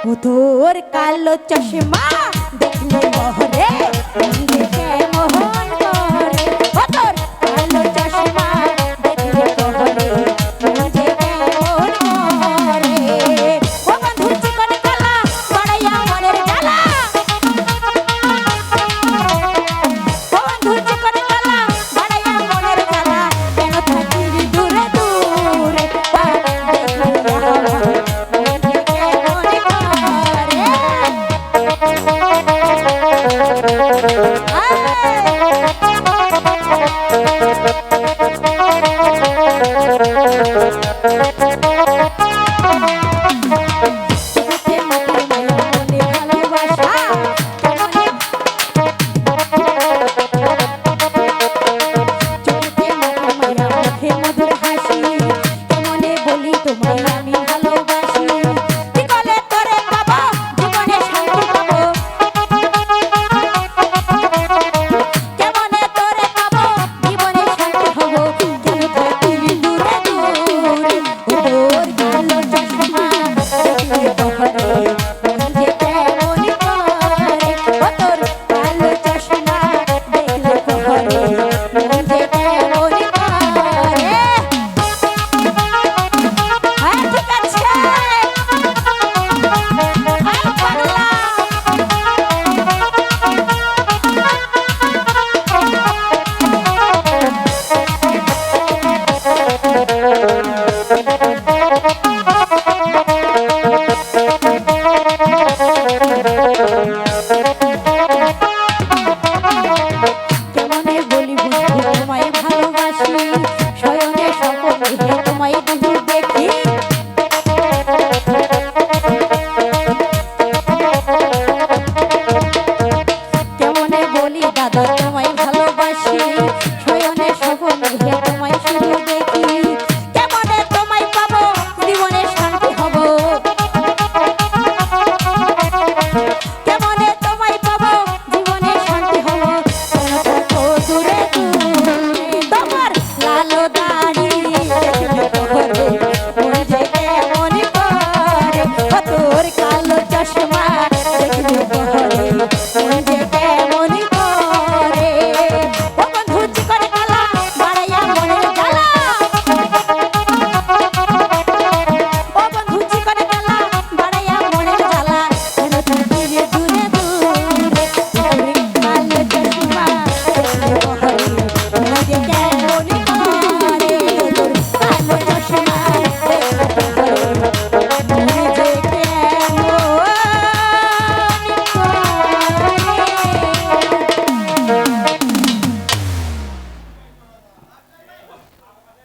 ও তোর কালো চশমা দেখলে মহরে নিজেকে মোহন করে। ও তোর কালো চশমা দেখলে মহরে নিজেকে মোহন করে। ও বন্ধু চিকন কালা বাড়াইয়া মনের জ্বালা। ও বন্ধু চিকন কালা বাড়াইয়া মনের জ্বালা। কেন থাকিবি দূরে দূরে মধুর হাসি কেমনে বলি তোমায়